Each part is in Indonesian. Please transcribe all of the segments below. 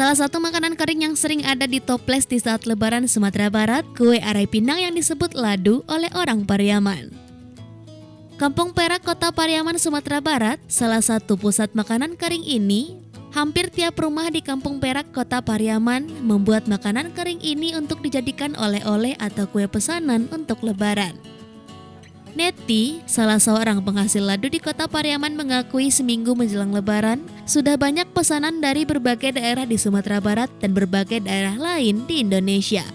Salah satu makanan kering yang sering ada di toples di saat Lebaran Sumatera Barat, kue arai Pinang yang disebut ladu oleh orang Pariaman. Kampung Perak, Kota Pariaman, Sumatera Barat, salah satu pusat makanan kering ini. Hampir tiap rumah di Kampung Perak, Kota Pariaman, membuat makanan kering ini untuk dijadikan oleh-oleh atau kue pesanan untuk Lebaran. Neti, salah seorang penghasil ladu di Kota Pariaman, mengakui seminggu menjelang Lebaran, sudah banyak pesanan dari berbagai daerah di Sumatera Barat dan berbagai daerah lain di Indonesia.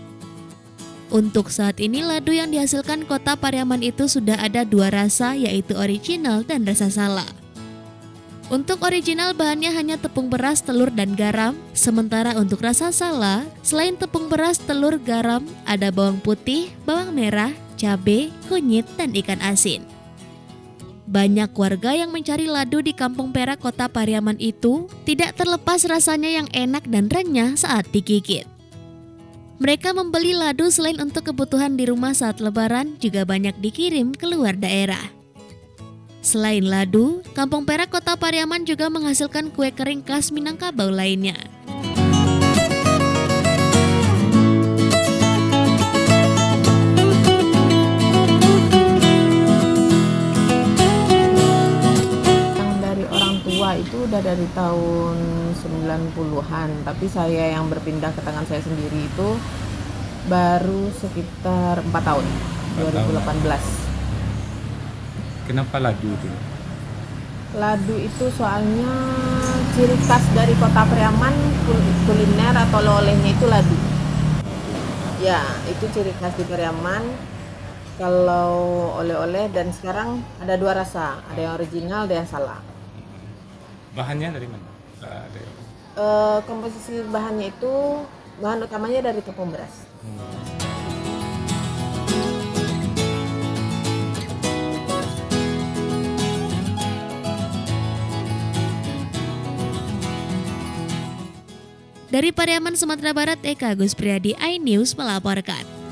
Untuk saat ini, ladu yang dihasilkan Kota Pariaman itu sudah ada 2 rasa, yaitu original dan rasa sala. Untuk original bahannya hanya tepung beras, telur, dan garam. Sementara untuk rasa sala, selain tepung beras, telur, garam, ada bawang putih, bawang merah, cabai, kunyit, dan ikan asin. Banyak warga yang mencari ladu di Kampung Perak, Kota Pariaman itu tidak terlepas rasanya yang enak dan renyah saat digigit. Mereka membeli ladu selain untuk kebutuhan di rumah saat Lebaran, juga banyak dikirim ke luar daerah. Selain ladu, Kampung Perak, Kota Pariaman juga menghasilkan kue kering khas Minangkabau lainnya. Itu udah dari tahun 90-an, tapi saya yang berpindah ke tangan saya sendiri itu baru sekitar 4 tahun, 2018. Kenapa ladu itu? Ladu itu soalnya ciri khas dari Kota Pariaman, kuliner atau oleh-olehnya itu ladu. Ya, itu ciri khas di Pariaman. Kalau oleh-oleh, dan sekarang ada 2 rasa, ada yang original, ada yang salah. Bahannya dari mana? Komposisi bahannya itu, bahan utamanya dari tepung beras. Dari Pariaman, Sumatera Barat, Eka Agus Priadi, iNews melaporkan.